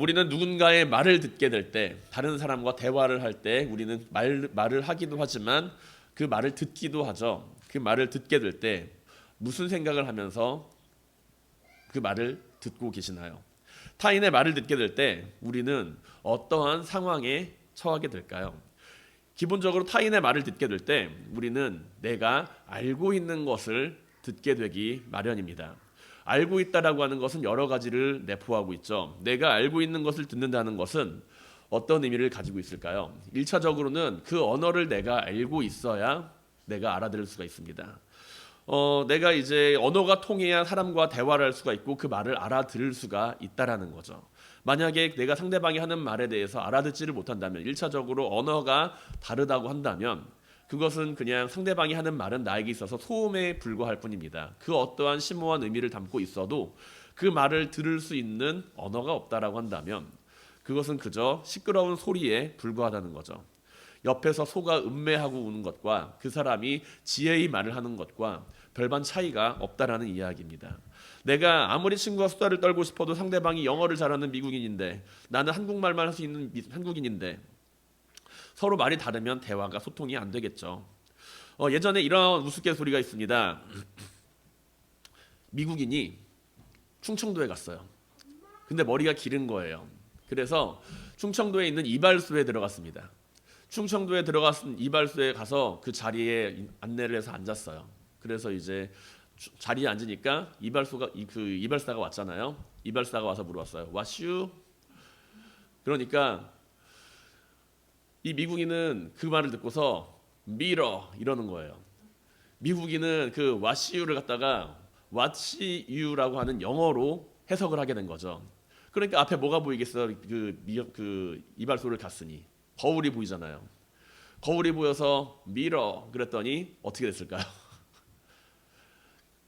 우리는 누군가의 말을 듣게 될 때, 다른 사람과 대화를 할 때 우리는 말을 하기도 하지만 그 말을 듣기도 하죠. 그 말을 듣게 될 때 무슨 생각을 하면서 그 말을 듣고 계시나요? 타인의 말을 듣게 될 때 우리는 어떠한 상황에 처하게 될까요? 기본적으로 타인의 말을 듣게 될 때 우리는 내가 알고 있는 것을 듣게 되기 마련입니다. 알고 있다라고 하는 것은 여러 가지를 내포하고 있죠. 내가 알고 있는 것을 듣는다는 것은 어떤 의미를 가지고 있을까요? 1차적으로는 그 언어를 내가 알고 있어야 내가 알아들을 수가 있습니다. 내가 이제 언어가 통해야 사람과 대화를 할 수가 있고 그 말을 알아들을 수가 있다라는 거죠. 만약에 내가 상대방이 하는 말에 대해서 알아듣지를 못한다면 1차적으로 언어가 다르다고 한다면 그것은 그냥 상대방이 하는 말은 나에게 있어서 소음에 불과할 뿐입니다. 그 어떠한 심오한 의미를 담고 있어도 그 말을 들을 수 있는 언어가 없다라고 한다면 그것은 그저 시끄러운 소리에 불과하다는 거죠. 옆에서 소가 음매하고 우는 것과 그 사람이 지혜의 말을 하는 것과 별반 차이가 없다라는 이야기입니다. 내가 아무리 친구와 수다를 떨고 싶어도 상대방이 영어를 잘하는 미국인인데 나는 한국말만 할 수 있는 한국인인데 서로 말이 다르면 대화가 소통이 안 되겠죠. 예전에 이런 우스갯소리가 있습니다. 미국인이 충청도에 갔어요. 근데 머리가 기른 거예요. 그래서 충청도에 있는 이발소에 들어갔습니다. 충청도에 들어갔은 이발소에 가서 그 자리에 안내를 해서 앉았어요. 그래서 이제 자리에 앉으니까 이발사가 왔잖아요. 이발사가 와서 물어봤어요. 와슈? 그러니까 이 미국인은 그 말을 듣고서 밀어 이러는 거예요. 미국인은 그 와시유를 갖다가 왓시유라고 하는 영어로 해석을 하게 된 거죠. 그러니까 앞에 뭐가 보이겠어? 그 이발소를 갔으니 거울이 보이잖아요. 거울이 보여서 밀어 그랬더니 어떻게 됐을까요?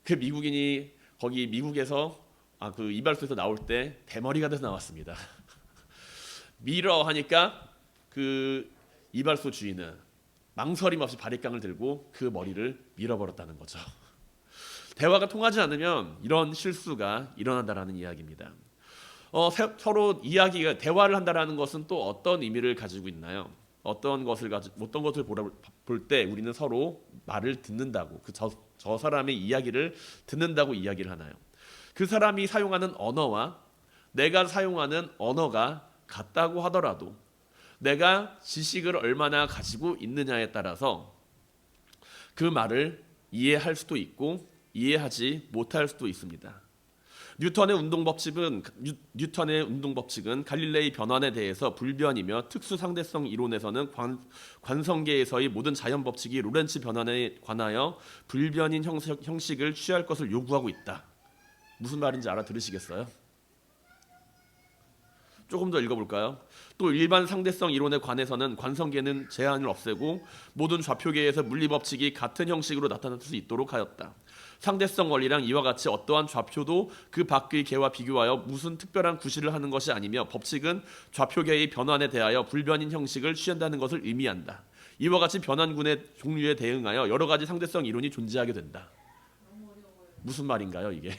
그 미국인이 거기 미국에서 그 이발소에서 나올 때 대머리가 돼서 나왔습니다. 밀어 하니까 그 이발소 주인은 망설임 없이 바리깡을 들고 그 머리를 밀어버렸다는 거죠. 대화가 통하지 않으면 이런 실수가 일어난다라는 이야기입니다. 서로 대화를 한다라는 것은 또 어떤 의미를 가지고 있나요? 어떤 것을 볼 때 우리는 서로 말을 듣는다고 저 사람의 이야기를 듣는다고 이야기를 하나요? 그 사람이 사용하는 언어와 내가 사용하는 언어가 같다고 하더라도 내가 지식을 얼마나 가지고 있느냐에 따라서 그 말을 이해할 수도 있고 이해하지 못할 수도 있습니다. 뉴턴의 운동법칙은 갈릴레이 변환에 대해서 불변이며 특수 상대성 이론에서는 관성계에서의 모든 자연 법칙이 로렌츠 변환에 관하여 불변인 형식을 취할 것을 요구하고 있다. 무슨 말인지 알아들으시겠어요? 조금 더 읽어볼까요? 또 일반 상대성 이론에 관해서는 관성계는 제한을 없애고 모든 좌표계에서 물리법칙이 같은 형식으로 나타날 수 있도록 하였다. 상대성 원리랑 이와 같이 어떠한 좌표도 그 밖의 계와 비교하여 무슨 특별한 구실을 하는 것이 아니며 법칙은 좌표계의 변환에 대하여 불변인 형식을 취한다는 것을 의미한다. 이와 같이 변환군의 종류에 대응하여 여러 가지 상대성 이론이 존재하게 된다. 무슨 말인가요 이게?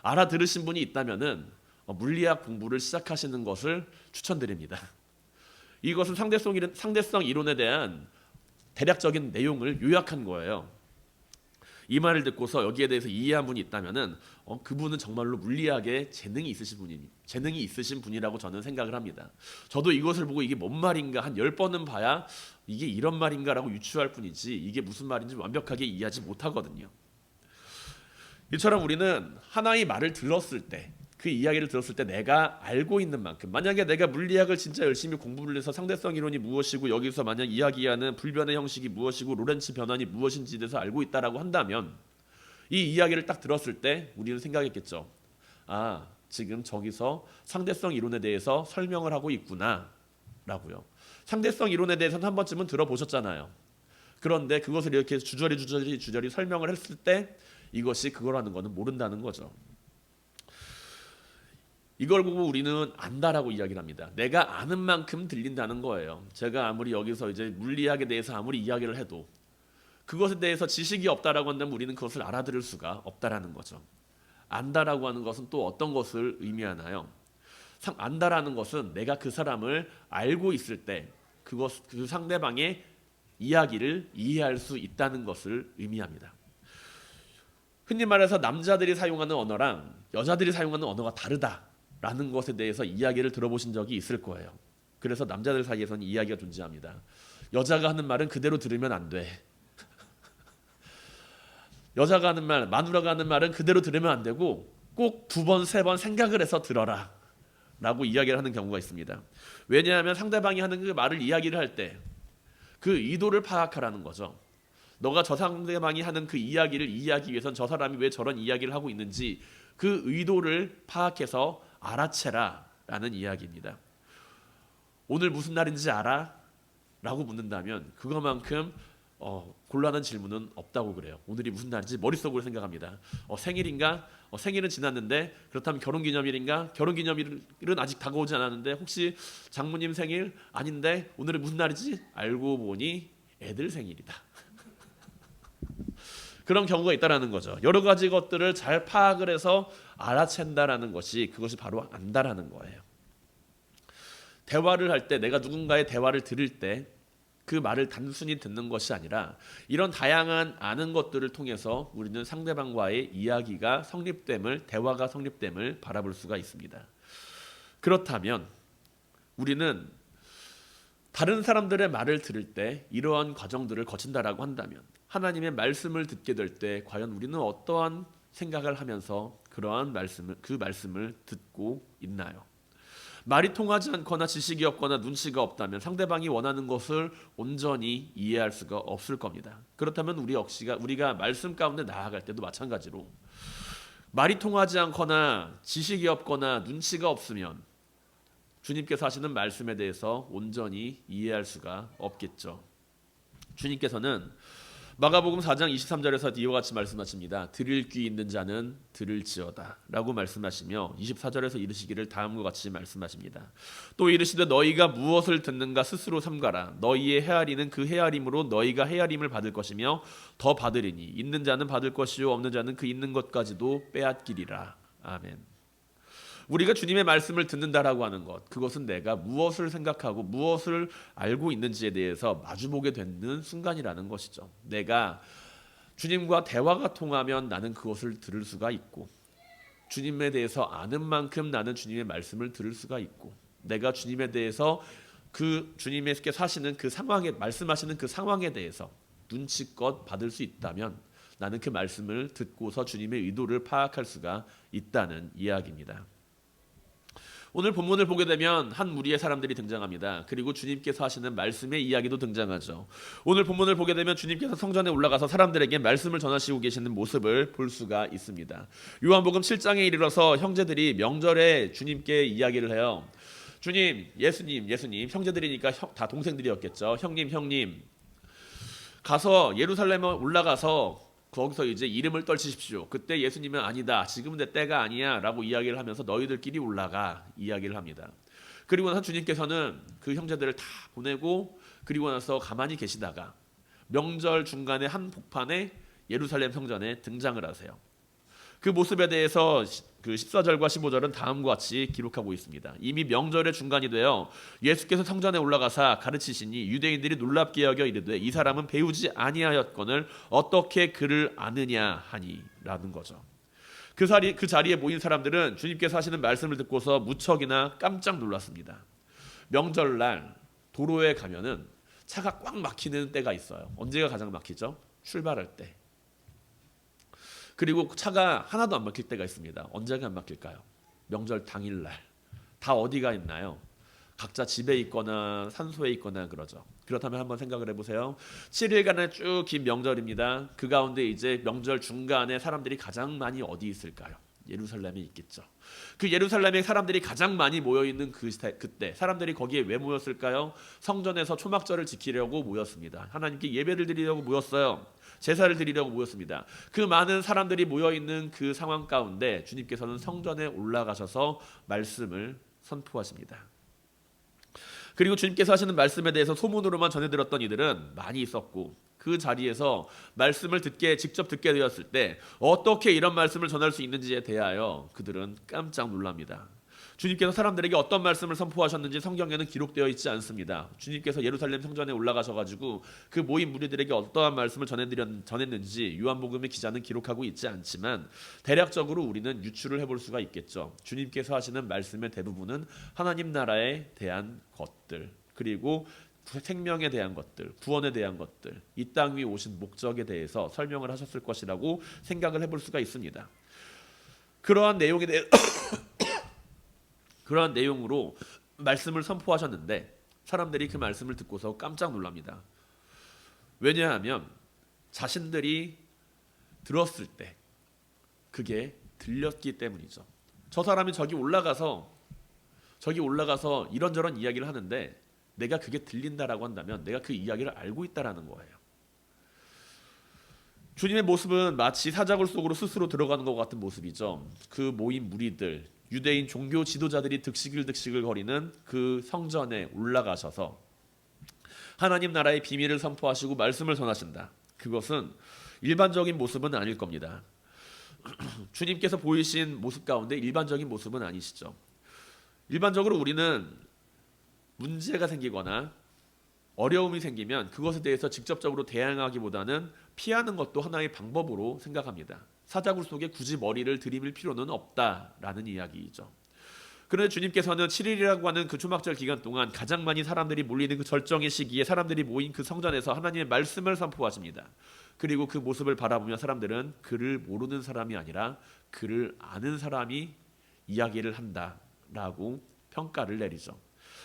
알아들으신 분이 있다면은 물리학 공부를 시작하시는 것을 추천드립니다. 이것은 상대성 이론에 대한 대략적인 내용을 요약한 거예요. 이 말을 듣고서 여기에 대해서 이해한 분이 있다면은 그분은 정말로 물리학에 재능이 있으신 분이라고 저는 생각을 합니다. 저도 이것을 보고 이게 뭔 말인가 한 10번은 봐야 이게 이런 말인가라고 유추할 뿐이지 이게 무슨 말인지 완벽하게 이해하지 못하거든요. 이처럼 우리는 하나의 말을 들었을 때 그 이야기를 들었을 때 내가 알고 있는 만큼 만약에 내가 물리학을 진짜 열심히 공부를 해서 상대성 이론이 무엇이고 여기서 만약 이야기하는 불변의 형식이 무엇이고 로렌츠 변환이 무엇인지에 대해서 알고 있다라고 한다면 이 이야기를 딱 들었을 때 우리는 생각했겠죠. 지금 저기서 상대성 이론에 대해서 설명을 하고 있구나 라고요. 상대성 이론에 대해서는 한 번쯤은 들어보셨잖아요. 그런데 그것을 이렇게 주저리 설명을 했을 때 이것이 그거라는 것은 모른다는 거죠. 이걸 보고 우리는 안다라고 이야기를 합니다. 내가 아는 만큼 들린다는 거예요. 제가 아무리 여기서 이제 물리학에 대해서 아무리 이야기를 해도 그것에 대해서 지식이 없다라고 한다면 우리는 그것을 알아들을 수가 없다라는 거죠. 안다라고 하는 것은 또 어떤 것을 의미하나요? 안다라는 것은 내가 그 사람을 알고 있을 때 그 상대방의 이야기를 이해할 수 있다는 것을 의미합니다. 흔히 말해서 남자들이 사용하는 언어랑 여자들이 사용하는 언어가 다르다라는 것에 대해서 이야기를 들어보신 적이 있을 거예요. 그래서 남자들 사이에서는 이야기가 존재합니다. 여자가 하는 말은 그대로 들으면 안 돼. 여자가 하는 말, 마누라가 하는 말은 그대로 들으면 안 되고 꼭 2번, 3번 생각을 해서 들어라 라고 이야기를 하는 경우가 있습니다. 왜냐하면 상대방이 하는 그 말을 이야기를 할 때 그 의도를 파악하라는 거죠. 너가 저 상대방이 하는 그 이야기를 이해하기 위해선 저 사람이 왜 저런 이야기를 하고 있는지 그 의도를 파악해서 알아채라 라는 이야기입니다. 오늘 무슨 날인지 알아? 라고 묻는다면 그것만큼 곤란한 질문은 없다고 그래요. 오늘이 무슨 날인지 머릿속으로 생각합니다. 생일인가? 생일은 지났는데 그렇다면 결혼기념일인가? 결혼기념일은 아직 다가오지 않았는데 혹시 장모님 생일? 아닌데 오늘은 무슨 날이지? 알고 보니 애들 생일이다. 그런 경우가 있다라는 거죠. 여러 가지 것들을 잘 파악을 해서 알아챈다라는 것이 그것이 바로 안다라는 거예요. 대화를 할 때 내가 누군가의 대화를 들을 때 그 말을 단순히 듣는 것이 아니라 이런 다양한 아는 것들을 통해서 우리는 상대방과의 이야기가 성립됨을, 대화가 성립됨을 바라볼 수가 있습니다. 그렇다면 우리는 다른 사람들의 말을 들을 때 이러한 과정들을 거친다라고 한다면 하나님의 말씀을 듣게 될 때 과연 우리는 어떠한 생각을 하면서 그러한 그 말씀을 듣고 있나요? 말이 통하지 않거나 지식이 없거나 눈치가 없다면 상대방이 원하는 것을 온전히 이해할 수가 없을 겁니다. 그렇다면 우리가 말씀 가운데 나아갈 때도 마찬가지로 말이 통하지 않거나 지식이 없거나 눈치가 없으면 주님께서 하시는 말씀에 대해서 온전히 이해할 수가 없겠죠. 주님께서는 마가복음 4장 23절에서 이와 같이 말씀하십니다. 들을 귀 있는 자는 들을지어다 라고 말씀하시며 24절에서 이르시기를 다음과 같이 말씀하십니다. 또 이르시되 너희가 무엇을 듣는가 스스로 삼가라. 너희의 헤아리는 그 헤아림으로 너희가 헤아림을 받을 것이며 더 받으리니 있는 자는 받을 것이요 없는 자는 그 있는 것까지도 빼앗기리라. 아멘. 우리가 주님의 말씀을 듣는다라고 하는 것, 그것은 내가 무엇을 생각하고 무엇을 알고 있는지에 대해서 마주보게 되는 순간이라는 것이죠. 내가 주님과 대화가 통하면 나는 그것을 들을 수가 있고 주님에 대해서 아는 만큼 나는 주님의 말씀을 들을 수가 있고 내가 주님에 대해서 그 주님께서 하시는 그 상황에 말씀하시는 그 상황에 대해서 눈치껏 받을 수 있다면 나는 그 말씀을 듣고서 주님의 의도를 파악할 수가 있다는 이야기입니다. 오늘 본문을 보게 되면 한 무리의 사람들이 등장합니다. 그리고 주님께서 하시는 말씀의 이야기도 등장하죠. 오늘 본문을 보게 되면 주님께서 성전에 올라가서 사람들에게 말씀을 전하시고 계시는 모습을 볼 수가 있습니다. 요한복음 7장에 이르러서 형제들이 명절에 주님께 이야기를 해요. 주님, 예수님, 형제들이니까 다 동생들이었겠죠. 형님 가서 예루살렘에 올라가서 거기서 이제 이름을 떨치십시오. 그때 예수님은 아니다. 지금은 내 때가 아니야 라고 이야기를 하면서 너희들끼리 올라가 이야기를 합니다. 그리고 나서 주님께서는 그 형제들을 다 보내고 그리고 나서 가만히 계시다가 명절 중간에 한 복판에 예루살렘 성전에 등장을 하세요. 그 모습에 대해서 그 14절과 15절은 다음과 같이 기록하고 있습니다. 이미 명절의 중간이 되어 예수께서 성전에 올라가사 가르치시니 유대인들이 놀랍게 여겨 이르되 이 사람은 배우지 아니하였거늘 어떻게 그를 아느냐 하니 라는 거죠. 그 자리에 모인 사람들은 주님께서 하시는 말씀을 듣고서 무척이나 깜짝 놀랐습니다. 명절날 도로에 가면은 차가 꽉 막히는 때가 있어요. 언제가 가장 막히죠? 출발할 때. 그리고 차가 하나도 안 막힐 때가 있습니다. 언제가 안 막힐까요? 명절 당일날. 다 어디가 있나요? 각자 집에 있거나 산소에 있거나 그러죠. 그렇다면 한번 생각을 해보세요. 7일간의 쭉 긴 명절입니다. 그 가운데 이제 명절 중간에 사람들이 가장 많이 어디 있을까요? 예루살렘에 있겠죠. 그 예루살렘에 사람들이 가장 많이 모여있는 그때 사람들이 거기에 왜 모였을까요? 성전에서 초막절을 지키려고 모였습니다. 하나님께 예배를 드리려고 모였어요. 제사를 드리려고 모였습니다. 그 많은 사람들이 모여있는 그 상황 가운데 주님께서는 성전에 올라가셔서 말씀을 선포하십니다. 그리고 주님께서 하시는 말씀에 대해서 소문으로만 전해들었던 이들은 많이 있었고 그 자리에서 말씀을 직접 듣게 되었을 때 어떻게 이런 말씀을 전할 수 있는지에 대하여 그들은 깜짝 놀랍니다. 주님께서 사람들에게 어떤 말씀을 선포하셨는지 성경에는 기록되어 있지 않습니다. 주님께서 예루살렘 성전에 올라가셔가지고 그 모인 무리들에게 어떠한 말씀을 전했는지 요한복음의 기자는 기록하고 있지 않지만 대략적으로 우리는 유추를 해볼 수가 있겠죠. 주님께서 하시는 말씀의 대부분은 하나님 나라에 대한 것들, 그리고 생명에 대한 것들, 구원에 대한 것들, 이 땅 위에 오신 목적에 대해서 설명을 하셨을 것이라고 생각을 해볼 수가 있습니다. 그러한 내용에 대해 그러한 내용으로 말씀을 선포하셨는데 사람들이 그 말씀을 듣고서 깜짝 놀랍니다. 왜냐하면 자신들이 들었을 때 그게 들렸기 때문이죠. 저 사람이 저기 올라가서 이런저런 이야기를 하는데 내가 그게 들린다라고 한다면 내가 그 이야기를 알고 있다라는 거예요. 주님의 모습은 마치 사자굴 속으로 스스로 들어가는 것 같은 모습이죠. 그 모인 무리들, 유대인 종교 지도자들이 득식을 거리는 그 성전에 올라가셔서 하나님 나라의 비밀을 선포하시고 말씀을 전하신다. 그것은 일반적인 모습은 아닐 겁니다. 주님께서 보이신 모습 가운데 일반적인 모습은 아니시죠. 일반적으로 우리는 문제가 생기거나 어려움이 생기면 그것에 대해서 직접적으로 대항하기보다는 피하는 것도 하나의 방법으로 생각합니다. 사자굴 속에 굳이 머리를 들이밀 필요는 없다라는 이야기이죠. 그런데 주님께서는 7일이라고 하는 그 초막절 기간 동안 가장 많이 사람들이 몰리는 그 절정의 시기에 사람들이 모인 그 성전에서 하나님의 말씀을 선포하십니다. 그리고 그 모습을 바라보며 사람들은 그를 모르는 사람이 아니라 그를 아는 사람이 이야기를 한다라고 평가를 내리죠.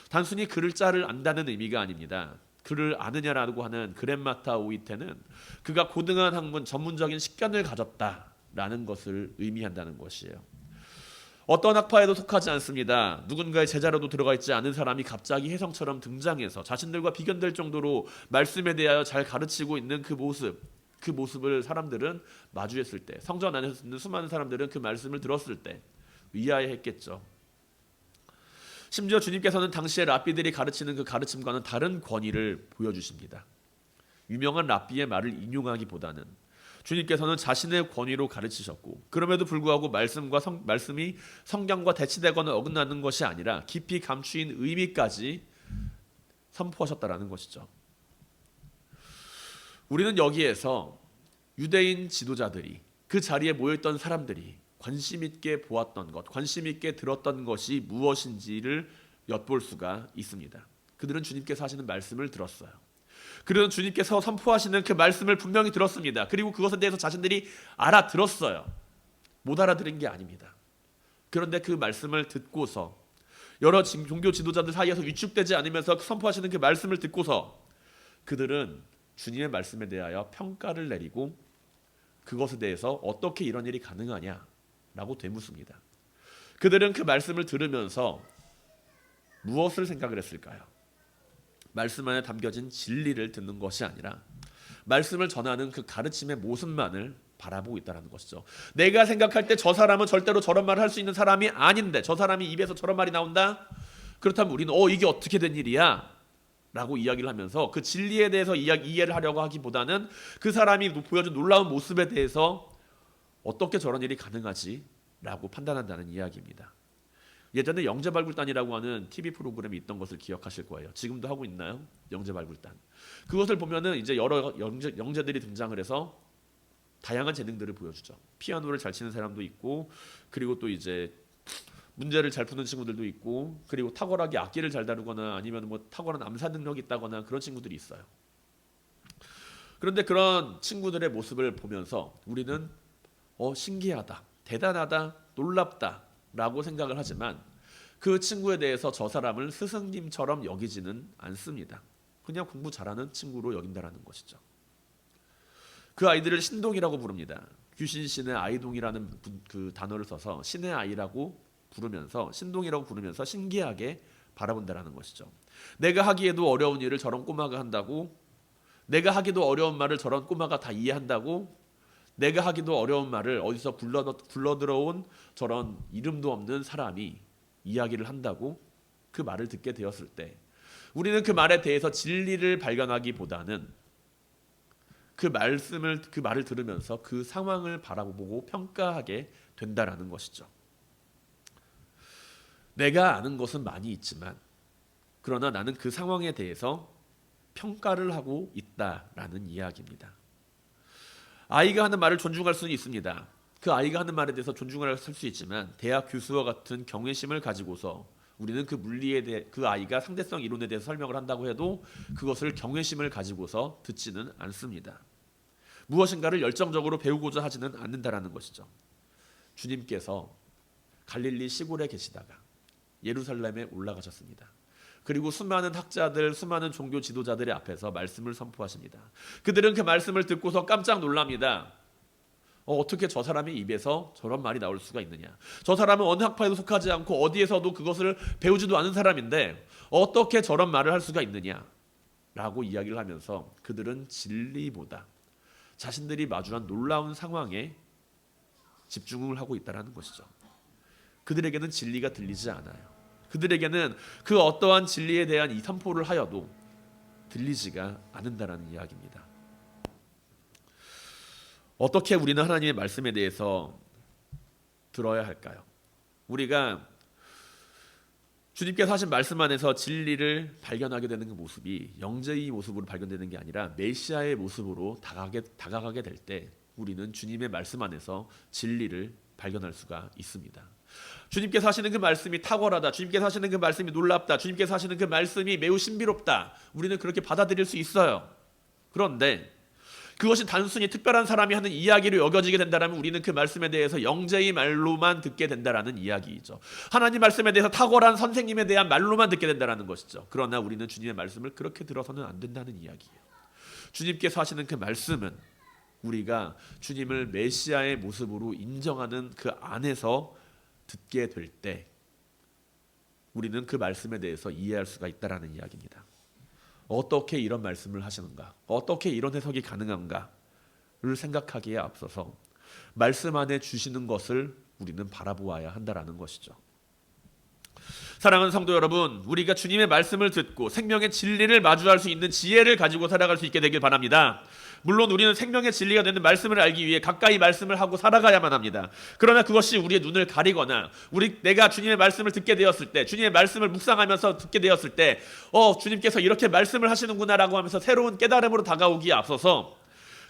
단순히 그를 짤을 안다는 의미가 아닙니다. 그를 아느냐라고 하는 그렘마타 오이테는 그가 고등한 학문 전문적인 식견을 가졌다라는 것을 의미한다는 것이에요. 어떤 학파에도 속하지 않습니다. 누군가의 제자로도 들어가 있지 않은 사람이 갑자기 혜성처럼 등장해서 자신들과 비견될 정도로 말씀에 대하여 잘 가르치고 있는 그 모습을 사람들은 마주했을 때, 성전 안에서 있는 수많은 사람들은 그 말씀을 들었을 때 의아해했겠죠. 심지어 주님께서는 당시에 랍비들이 가르치는 그 가르침과는 다른 권위를 보여주십니다. 유명한 랍비의 말을 인용하기보다는 주님께서는 자신의 권위로 가르치셨고, 그럼에도 불구하고 말씀이 성경과 대치되거나 어긋나는 것이 아니라 깊이 감추인 의미까지 선포하셨다라는 것이죠. 우리는 여기에서 유대인 지도자들이, 그 자리에 모여있던 사람들이 관심 있게 보았던 것, 관심 있게 들었던 것이 무엇인지를 엿볼 수가 있습니다. 그들은 주님께서 하시는 말씀을 들었어요. 그들은 주님께서 선포하시는 그 말씀을 분명히 들었습니다. 그리고 그것에 대해서 자신들이 알아들었어요. 못 알아들은 게 아닙니다. 그런데 그 말씀을 듣고서 여러 종교 지도자들 사이에서 위축되지 않으면서 선포하시는 그 말씀을 듣고서 그들은 주님의 말씀에 대하여 평가를 내리고 그것에 대해서 어떻게 이런 일이 가능하냐라고 되묻습니다. 그들은 그 말씀을 들으면서 무엇을 생각을 했을까요? 말씀 안에 담겨진 진리를 듣는 것이 아니라 말씀을 전하는 그 가르침의 모습만을 바라보고 있다는 것이죠. 내가 생각할 때 저 사람은 절대로 저런 말을 할 수 있는 사람이 아닌데 저 사람이 입에서 저런 말이 나온다? 그렇다면 우리는 이게 어떻게 된 일이야? 라고 이야기를 하면서 그 진리에 대해서 이해를 하려고 하기보다는 그 사람이 보여준 놀라운 모습에 대해서 어떻게 저런 일이 가능하지? 라고 판단한다는 이야기입니다. 예전에 영재발굴단이라고 하는 TV 프로그램이 있던 것을 기억하실 거예요. 지금도 하고 있나요? 영재발굴단. 그것을 보면은 이제 여러 영재들이 등장을 해서 다양한 재능들을 보여주죠. 피아노를 잘 치는 사람도 있고, 그리고 또 이제 문제를 잘 푸는 친구들도 있고, 그리고 탁월하게 악기를 잘 다루거나 아니면 뭐 탁월한 암사 능력이 있다거나 그런 친구들이 있어요. 그런데 그런 친구들의 모습을 보면서 우리는 신기하다, 대단하다, 놀랍다 라고 생각을 하지만 그 친구에 대해서 저 사람을 스승님처럼 여기지는 않습니다. 그냥 공부 잘하는 친구로 여긴다라는 것이죠. 그 아이들을 신동이라고 부릅니다. 귀신신의 아이동이라는 그 단어를 써서 신의 아이라고 부르면서, 신동이라고 부르면서 신기하게 바라본다라는 것이죠. 내가 하기에도 어려운 일을 저런 꼬마가 한다고, 내가 하기도 어려운 말을 저런 꼬마가 다 이해한다고, 내가 하기도 어려운 말을 어디서 굴러 들어온 저런 이름도 없는 사람이 이야기를 한다고 그 말을 듣게 되었을 때 우리는 그 말에 대해서 진리를 발견하기보다는 그 말을 들으면서 그 상황을 바라보고 평가하게 된다라는 것이죠. 내가 아는 것은 많이 있지만 그러나 나는 그 상황에 대해서 평가를 하고 있다라는 이야기입니다. 아이가 하는 말을 존중할 수는 있습니다. 그 아이가 하는 말에 대해서 존중을 할 수 있지만 대학 교수와 같은 경외심을 가지고서 우리는 그 물리에 대해 그 아이가 상대성 이론에 대해서 설명을 한다고 해도 그것을 경외심을 가지고서 듣지는 않습니다. 무엇인가를 열정적으로 배우고자 하지는 않는다라는 것이죠. 주님께서 갈릴리 시골에 계시다가 예루살렘에 올라가셨습니다. 그리고 수많은 학자들, 수많은 종교 지도자들의 앞에서 말씀을 선포하십니다. 그들은 그 말씀을 듣고서 깜짝 놀랍니다. 어떻게 저 사람의 입에서 저런 말이 나올 수가 있느냐. 저 사람은 어느 학파에도 속하지 않고 어디에서도 그것을 배우지도 않은 사람인데 어떻게 저런 말을 할 수가 있느냐 라고 이야기를 하면서 그들은 진리보다 자신들이 마주한 놀라운 상황에 집중을 하고 있다는 것이죠. 그들에게는 진리가 들리지 않아요. 그들에게는 그 어떠한 진리에 대한 이 선포를 하여도 들리지가 않는다라는 이야기입니다. 어떻게 우리는 하나님의 말씀에 대해서 들어야 할까요? 우리가 주님께서 하신 말씀 안에서 진리를 발견하게 되는 그 모습이 영재의 모습으로 발견되는 게 아니라 메시아의 모습으로 다가가게 될 때 우리는 주님의 말씀 안에서 진리를 발견할 수가 있습니다. 주님께서 하시는 그 말씀이 탁월하다, 주님께서 하시는 그 말씀이 놀랍다, 주님께서 하시는 그 말씀이 매우 신비롭다, 우리는 그렇게 받아들일 수 있어요. 그런데 그것이 단순히 특별한 사람이 하는 이야기로 여겨지게 된다면 우리는 그 말씀에 대해서 영재의 말로만 듣게 된다라는 이야기이죠. 하나님 말씀에 대해서 탁월한 선생님에 대한 말로만 듣게 된다라는 것이죠. 그러나 우리는 주님의 말씀을 그렇게 들어서는 안 된다는 이야기예요. 주님께서 하시는 그 말씀은 우리가 주님을 메시아의 모습으로 인정하는 그 안에서 듣게 될 때 우리는 그 말씀에 대해서 이해할 수가 있다라는 이야기입니다. 어떻게 이런 말씀을 하시는가? 어떻게 이런 해석이 가능한가를 생각하기에 앞서서 말씀 안에 주시는 것을 우리는 바라보아야 한다라는 것이죠. 사랑하는 성도 여러분, 우리가 주님의 말씀을 듣고 생명의 진리를 마주할 수 있는 지혜를 가지고 살아갈 수 있게 되길 바랍니다. 물론 우리는 생명의 진리가 되는 말씀을 알기 위해 가까이 말씀을 하고 살아가야만 합니다. 그러나 그것이 우리의 눈을 가리거나 내가 주님의 말씀을 듣게 되었을 때, 주님의 말씀을 묵상하면서 듣게 되었을 때 주님께서 이렇게 말씀을 하시는구나라고 하면서 새로운 깨달음으로 다가오기에 앞서서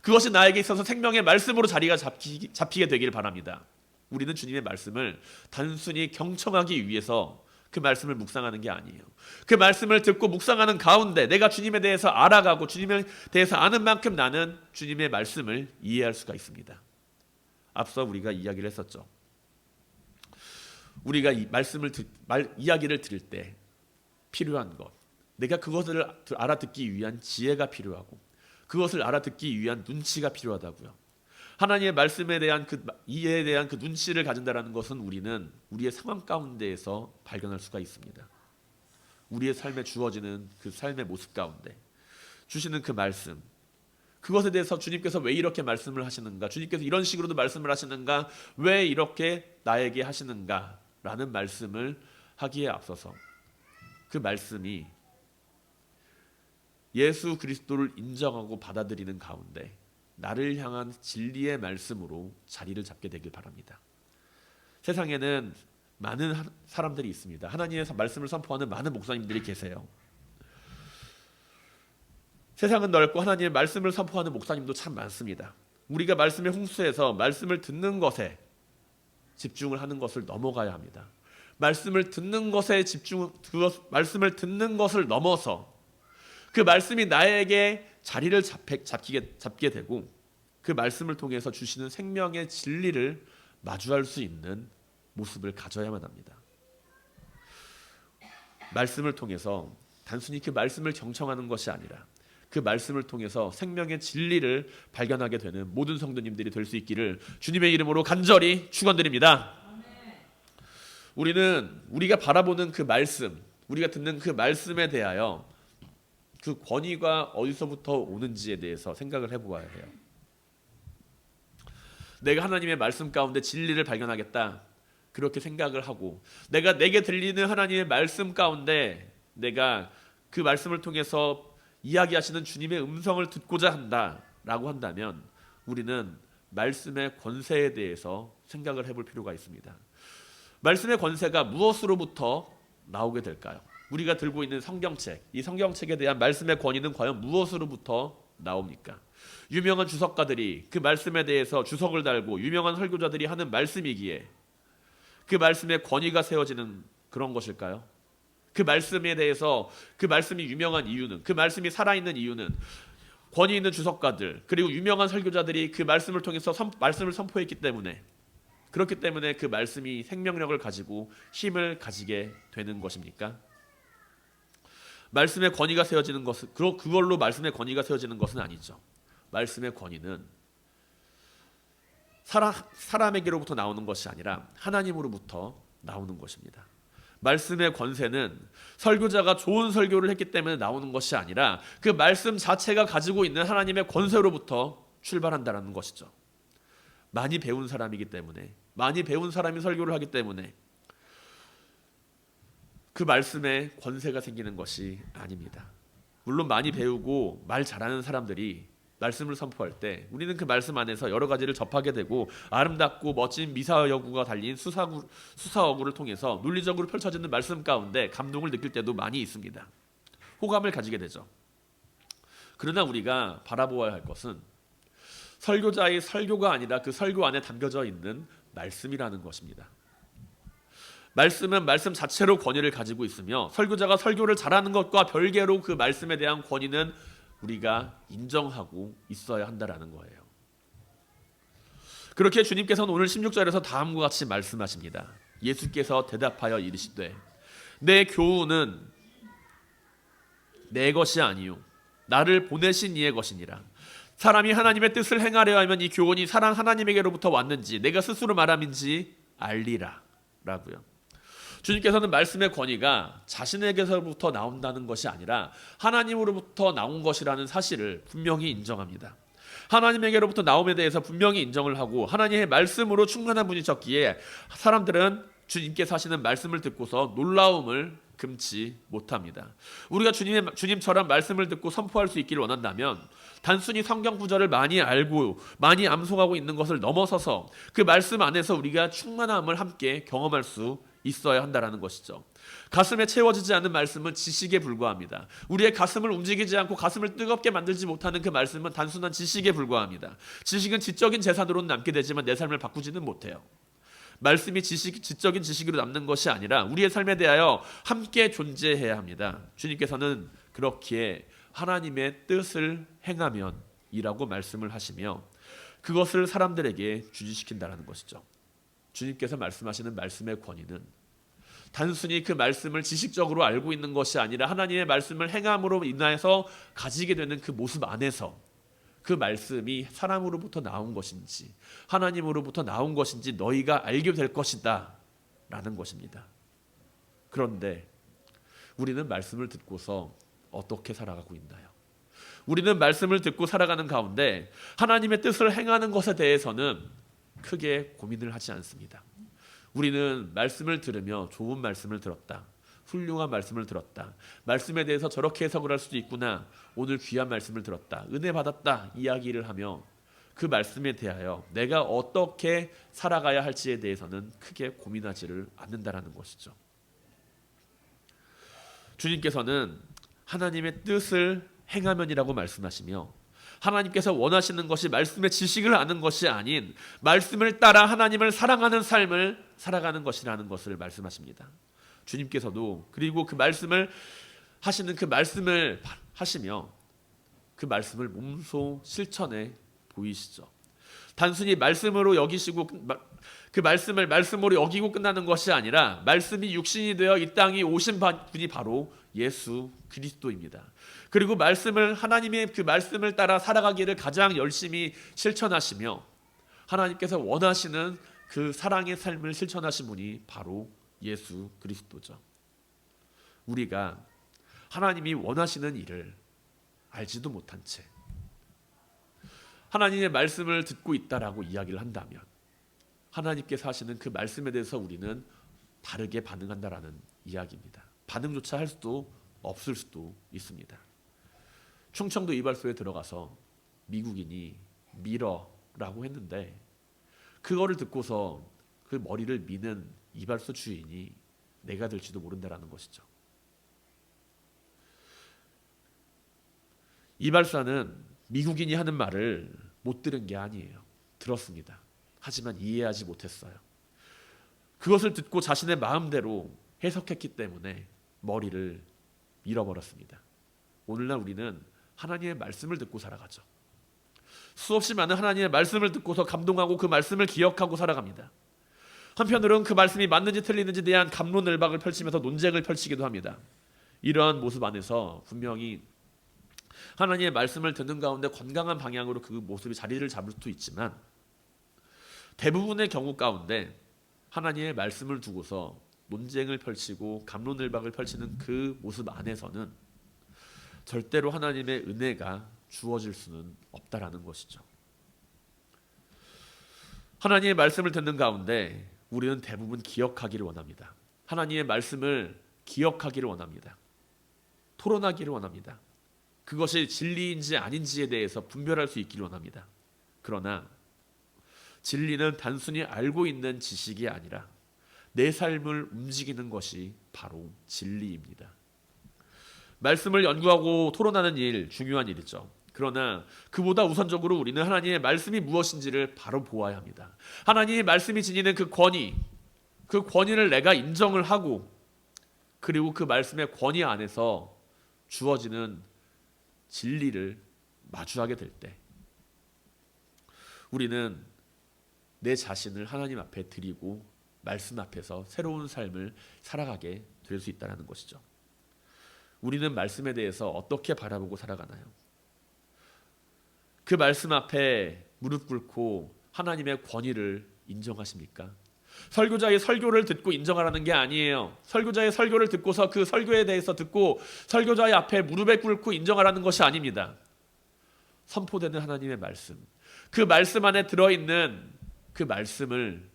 그것이 나에게 있어서 생명의 말씀으로 자리가 잡히게 되길 바랍니다. 우리는 주님의 말씀을 단순히 경청하기 위해서 그 말씀을 묵상하는 게 아니에요. 그 말씀을 듣고 묵상하는 가운데 내가 주님에 대해서 알아가고 주님에 대해서 아는 만큼 나는 주님의 말씀을 이해할 수가 있습니다. 앞서 우리가 이야기를 했었죠. 우리가 이 말씀을 이야기를 들을 때 필요한 것, 내가 그것을 알아듣기 위한 지혜가 필요하고 그것을 알아듣기 위한 눈치가 필요하다고요. 하나님의 말씀에 대한 그 이해에 대한 그 눈치를 가진다라는 것은 우리는 우리의 상황 가운데에서 발견할 수가 있습니다. 우리의 삶에 주어지는 그 삶의 모습 가운데 주시는 그 말씀, 그것에 대해서 주님께서 왜 이렇게 말씀을 하시는가, 주님께서 이런 식으로도 말씀을 하시는가, 왜 이렇게 나에게 하시는가 라는 말씀을 하기에 앞서서 그 말씀이 예수 그리스도를 인정하고 받아들이는 가운데 나를 향한 진리의 말씀으로 자리를 잡게 되길 바랍니다. 세상에는 많은 사람들이 있습니다. 하나님의 말씀을 선포하는 많은 목사님들이 계세요. 세상은 넓고 하나님의 말씀을 선포하는 목사님도 참 많습니다. 우리가 말씀의 홍수에서 말씀을 듣는 것에 집중을 하는 것을 넘어가야 합니다. 말씀을 듣는 것에 말씀을 듣는 것을 넘어서 그 말씀이 나에게 자리를 잡게 되고 그 말씀을 통해서 주시는 생명의 진리를 마주할 수 있는 모습을 가져야만 합니다. 말씀을 통해서 단순히 그 말씀을 경청하는 것이 아니라 그 말씀을 통해서 생명의 진리를 발견하게 되는 모든 성도님들이 될 수 있기를 주님의 이름으로 간절히 축원드립니다. 우리가 바라보는 그 말씀, 우리가 듣는 그 말씀에 대하여 그 권위가 어디서부터 오는지에 대해서 생각을 해보아야 해요. 내가 하나님의 말씀 가운데 진리를 발견하겠다 그렇게 생각을 하고 내게 들리는 하나님의 말씀 가운데 내가 그 말씀을 통해서 이야기하시는 주님의 음성을 듣고자 한다라고 한다면 우리는 말씀의 권세에 대해서 생각을 해볼 필요가 있습니다. 말씀의 권세가 무엇으로부터 나오게 될까요? 우리가 들고 있는 성경책, 이 성경책에 대한 말씀의 권위는 과연 무엇으로부터 나옵니까? 유명한 주석가들이 그 말씀에 대해서 주석을 달고 유명한 설교자들이 하는 말씀이기에 그 말씀의 권위가 세워지는 그런 것일까요? 그 말씀에 대해서 그 말씀이 유명한 이유는, 그 말씀이 살아있는 이유는 권위 있는 주석가들 그리고 유명한 설교자들이 그 말씀을 통해서 말씀을 선포했기 때문에, 그렇기 때문에 그 말씀이 생명력을 가지고 힘을 가지게 되는 것입니까? 말씀의 권위가 세워지는 것은 그걸로 말씀의 권위가 세워지는 것은 아니죠. 말씀의 권위는 사람에게로부터 나오는 것이 아니라 하나님으로부터 나오는 것입니다. 말씀의 권세는 설교자가 좋은 설교를 했기 때문에 나오는 것이 아니라 그 말씀 자체가 가지고 있는 하나님의 권세로부터 출발한다는 것이죠. 많이 배운 사람이기 때문에, 많이 배운 사람이 설교를 하기 때문에 그 말씀에 권세가 생기는 것이 아닙니다. 물론 많이 배우고 말 잘하는 사람들이 말씀을 선포할 때 우리는 그 말씀 안에서 여러 가지를 접하게 되고 아름답고 멋진 미사여구가 달린 수사어구를 통해서 논리적으로 펼쳐지는 말씀 가운데 감동을 느낄 때도 많이 있습니다. 호감을 가지게 되죠. 그러나 우리가 바라보아야 할 것은 설교자의 설교가 아니라 그 설교 안에 담겨져 있는 말씀이라는 것입니다. 말씀은 말씀 자체로 권위를 가지고 있으며 설교자가 설교를 잘하는 것과 별개로 그 말씀에 대한 권위는 우리가 인정하고 있어야 한다라는 거예요. 그렇게 주님께서는 오늘 16절에서 다음과 같이 말씀하십니다. 예수께서 대답하여 이르시되 내 교훈은 내 것이 아니요 나를 보내신 이의 것이니라. 사람이 하나님의 뜻을 행하려 하면 이 교훈이 사랑 하나님에게로부터 왔는지 내가 스스로 말함인지 알리라 라고요. 주님께서는 말씀의 권위가 자신에게서부터 나온다는 것이 아니라 하나님으로부터 나온 것이라는 사실을 분명히 인정합니다. 하나님에게로부터 나옴에 대해서 분명히 인정을 하고 하나님의 말씀으로 충만한 분이셨기에 사람들은 주님께서 하시는 말씀을 듣고서 놀라움을 금치 못합니다. 우리가 주님처럼 말씀을 듣고 선포할 수 있기를 원한다면 단순히 성경 구절을 많이 알고 많이 암송하고 있는 것을 넘어서서 그 말씀 안에서 우리가 충만함을 함께 경험할 수 있어야 한다라는 것이죠. 가슴에 채워지지 않는 말씀은 지식에 불과합니다. 우리의 가슴을 움직이지 않고 가슴을 뜨겁게 만들지 못하는 그 말씀은 단순한 지식에 불과합니다. 지식은 지적인 재산으로는 남게 되지만 내 삶을 바꾸지는 못해요. 말씀이 지적인 지식으로 남는 것이 아니라 우리의 삶에 대하여 함께 존재해야 합니다. 주님께서는 그렇기에 하나님의 뜻을 행하면 이라고 말씀을 하시며 그것을 사람들에게 주지시킨다는 것이죠. 주님께서 말씀하시는 말씀의 권위는 단순히 그 말씀을 지식적으로 알고 있는 것이 아니라 하나님의 말씀을 행함으로 인하여서 가지게 되는 그 모습 안에서 그 말씀이 사람으로부터 나온 것인지 하나님으로부터 나온 것인지 너희가 알게 될 것이다 라는 것입니다. 그런데 우리는 말씀을 듣고서 어떻게 살아가고 있나요? 우리는 말씀을 듣고 살아가는 가운데 하나님의 뜻을 행하는 것에 대해서는 크게 고민을 하지 않습니다. 우리는 말씀을 들으며 좋은 말씀을 들었다. 훌륭한 말씀을 들었다. 말씀에 대해서 저렇게 해석을 할 수도 있구나. 오늘 귀한 말씀을 들었다. 은혜 받았다. 이야기를 하며 그 말씀에 대하여 내가 어떻게 살아가야 할지에 대해서는 크게 고민하지를 않는다라는 것이죠. 주님께서는 하나님의 뜻을 행하면이라고 말씀하시며 하나님께서 원하시는 것이 말씀의 지식을 아는 것이 아닌 말씀을 따라 하나님을 사랑하는 삶을 살아가는 것이라는 것을 말씀하십니다. 주님께서도 그리고 그 말씀을 하시는 그 말씀을 하시며 그 말씀을 몸소 실천해 보이시죠. 단순히 말씀으로 여기시고 그 말씀을 말씀으로 여기고 끝나는 것이 아니라 말씀이 육신이 되어 이 땅에 오신 분이 바로 예수 그리스도입니다. 그리고 하나님의 그 말씀을 따라 살아가기를 가장 열심히 실천하시며 하나님께서 원하시는 그 사랑의 삶을 실천하신 분이 바로 예수 그리스도죠. 우리가 하나님이 원하시는 일을 알지도 못한 채 하나님의 말씀을 듣고 있다라고 이야기를 한다면 하나님께서 하시는 그 말씀에 대해서 우리는 다르게 반응한다라는 이야기입니다. 반응조차 할 수도 없을 수도 있습니다. 충청도 이발소에 들어가서 미국인이 밀어라고 했는데 그거를 듣고서 그 머리를 미는 이발소 주인이 내가 될지도 모른다라는 것이죠. 이발사는 미국인이 하는 말을 못 들은 게 아니에요. 들었습니다. 하지만 이해하지 못했어요. 그것을 듣고 자신의 마음대로 해석했기 때문에 머리를 잃어버렸습니다. 오늘날 우리는 하나님의 말씀을 듣고 살아가죠. 수없이 많은 하나님의 말씀을 듣고서 감동하고 그 말씀을 기억하고 살아갑니다. 한편으로는 그 말씀이 맞는지 틀리는지 대한 갑론을박을 펼치면서 논쟁을 펼치기도 합니다. 이러한 모습 안에서 분명히 하나님의 말씀을 듣는 가운데 건강한 방향으로 그 모습이 자리를 잡을 수도 있지만 대부분의 경우 가운데 하나님의 말씀을 두고서 논쟁을 펼치고 갑론을박을 펼치는 그 모습 안에서는 절대로 하나님의 은혜가 주어질 수는 없다라는 것이죠. 하나님의 말씀을 듣는 가운데 우리는 대부분 기억하기를 원합니다. 하나님의 말씀을 기억하기를 원합니다. 토론하기를 원합니다. 그것이 진리인지 아닌지에 대해서 분별할 수 있기를 원합니다. 그러나 진리는 단순히 알고 있는 지식이 아니라 내 삶을 움직이는 것이 바로 진리입니다. 말씀을 연구하고 토론하는 일, 중요한 일이죠. 그러나 그보다 우선적으로 우리는 하나님의 말씀이 무엇인지를 바로 보아야 합니다. 하나님의 말씀이 지니는 그 권위를 내가 인정을 하고 그리고 그 말씀의 권위 안에서 주어지는 진리를 마주하게 될 때 우리는 내 자신을 하나님 앞에 드리고 말씀 앞에서 새로운 삶을 살아가게 될 수 있다는 것이죠. 우리는 말씀에 대해서 어떻게 바라보고 살아가나요? 그 말씀 앞에 무릎 꿇고 하나님의 권위를 인정하십니까? 설교자의 설교를 듣고 인정하라는 게 아니에요. 설교자의 설교를 듣고서 그 설교에 대해서 듣고 설교자의 앞에 무릎에 꿇고 인정하라는 것이 아닙니다. 선포되는 하나님의 말씀, 그 말씀 안에 들어있는 그 말씀을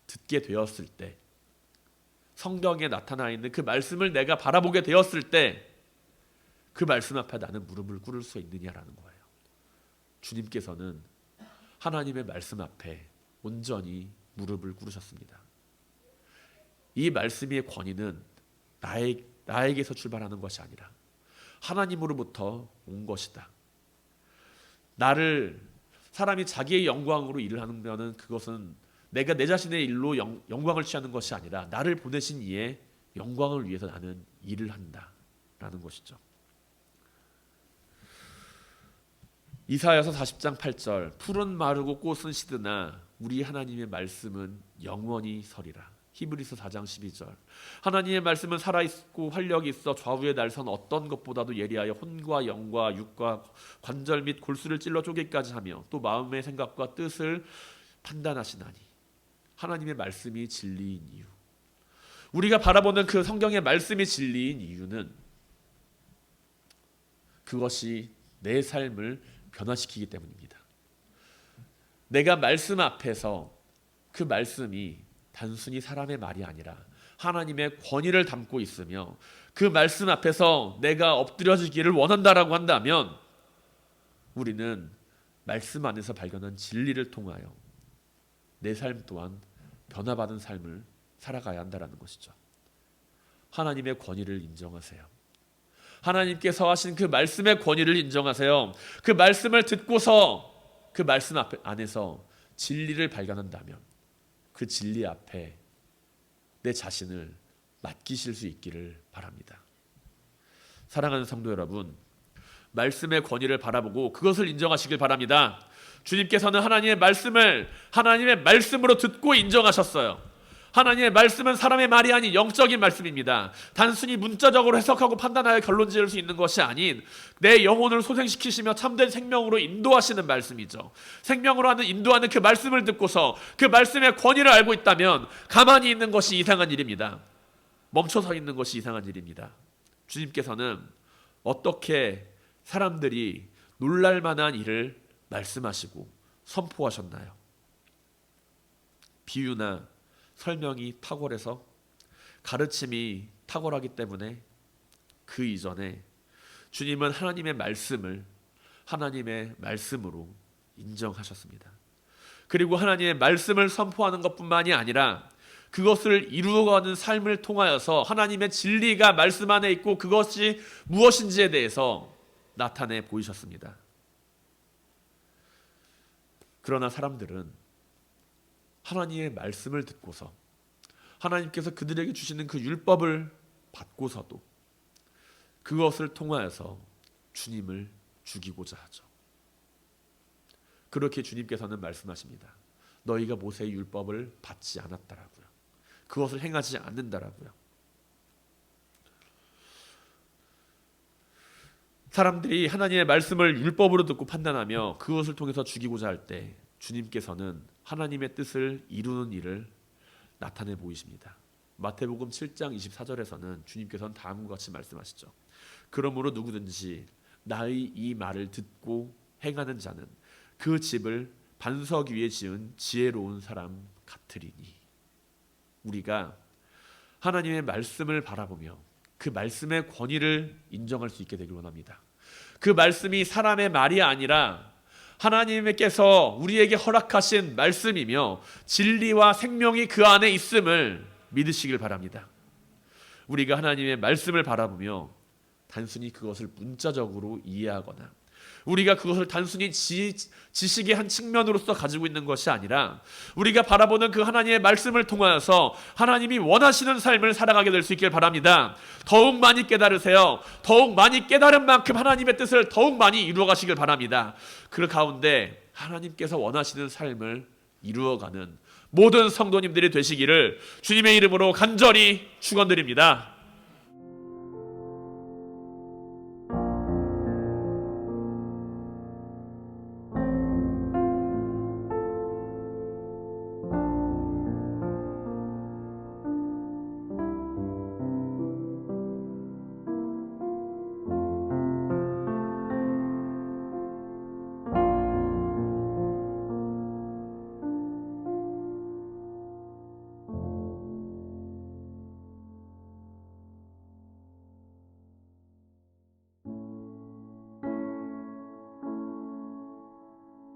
듣게 되었을 때, 성경에 나타나 있는 그 말씀을 내가 바라보게 되었을 때 그 말씀 앞에 나는 무릎을 꿇을 수 있느냐라는 거예요. 주님께서는 하나님의 말씀 앞에 온전히 무릎을 꿇으셨습니다. 이 말씀의 권위는 나에게서 출발하는 것이 아니라 하나님으로부터 온 것이다. 사람이 자기의 영광으로 일을 하는 것은 그것은 내가 내 자신의 일로 영광을 취하는 것이 아니라 나를 보내신 이의 영광을 위해서 나는 일을 한다라는 것이죠. 이사야서 40장 8절 푸른 마르고 꽃은 시드나 우리 하나님의 말씀은 영원히 서리라. 히브리서 4장 12절 하나님의 말씀은 살아있고 활력이 있어 좌우의 날선 어떤 것보다도 예리하여 혼과 영과 육과 관절 및 골수를 찔러 쪼개기까지 하며 또 마음의 생각과 뜻을 판단하시나니. 하나님의 말씀이 진리인 이유, 우리가 바라보는 그 성경의 말씀이 진리인 이유는 그것이 내 삶을 변화시키기 때문입니다. 내가 말씀 앞에서 그 말씀이 단순히 사람의 말이 아니라 하나님의 권위를 담고 있으며 그 말씀 앞에서 내가 엎드려지기를 원한다라고 한다면 우리는 말씀 안에서 발견한 진리를 통하여 내 삶 또한 변화받은 삶을 살아가야 한다는 것이죠. 하나님의 권위를 인정하세요. 하나님께서 하신 그 말씀의 권위를 인정하세요. 그 말씀을 듣고서 그 말씀 안에서 진리를 발견한다면 그 진리 앞에 내 자신을 맡기실 수 있기를 바랍니다. 사랑하는 성도 여러분, 말씀의 권위를 바라보고 그것을 인정하시길 바랍니다. 주님께서는 하나님의 말씀을 하나님의 말씀으로 듣고 인정하셨어요. 하나님의 말씀은 사람의 말이 아닌 영적인 말씀입니다. 단순히 문자적으로 해석하고 판단하여 결론 지을 수 있는 것이 아닌 내 영혼을 소생시키시며 참된 생명으로 인도하시는 말씀이죠. 생명으로 인도하는 그 말씀을 듣고서 그 말씀의 권위를 알고 있다면 가만히 있는 것이 이상한 일입니다. 멈춰서 있는 것이 이상한 일입니다. 주님께서는 어떻게 사람들이 놀랄 만한 일을 말씀하시고 선포하셨나요? 비유나 설명이 탁월해서, 가르침이 탁월하기 때문에 그 이전에 주님은 하나님의 말씀을 하나님의 말씀으로 인정하셨습니다. 그리고 하나님의 말씀을 선포하는 것뿐만이 아니라 그것을 이루어가는 삶을 통하여서 하나님의 진리가 말씀 안에 있고 그것이 무엇인지에 대해서 나타내 보이셨습니다. 그러나 사람들은 하나님의 말씀을 듣고서 하나님께서 그들에게 주시는 그 율법을 받고서도 그것을 통하여서 주님을 죽이고자 하죠. 그렇게 주님께서는 말씀하십니다. 너희가 모세의 율법을 받지 않았다라고요. 그것을 행하지 않는다라고요. 사람들이 하나님의 말씀을 율법으로 듣고 판단하며 그것을 통해서 죽이고자 할 때 주님께서는 하나님의 뜻을 이루는 일을 나타내 보이십니다. 마태복음 7장 24절에서는 주님께서는 다음과 같이 말씀하시죠. 그러므로 누구든지 나의 이 말을 듣고 행하는 자는 그 집을 반석 위에 지은 지혜로운 사람 같으리니. 우리가 하나님의 말씀을 바라보며 그 말씀의 권위를 인정할 수 있게 되길 원합니다. 그 말씀이 사람의 말이 아니라 하나님께서 우리에게 허락하신 말씀이며 진리와 생명이 그 안에 있음을 믿으시길 바랍니다. 우리가 하나님의 말씀을 바라보며 단순히 그것을 문자적으로 이해하거나 우리가 그것을 단순히 지식의 한 측면으로서 가지고 있는 것이 아니라 우리가 바라보는 그 하나님의 말씀을 통하여서 하나님이 원하시는 삶을 살아가게 될 수 있길 바랍니다. 더욱 많이 깨달으세요. 더욱 많이 깨달은 만큼 하나님의 뜻을 더욱 많이 이루어 가시길 바랍니다. 그 가운데 하나님께서 원하시는 삶을 이루어가는 모든 성도님들이 되시기를 주님의 이름으로 간절히 축원드립니다.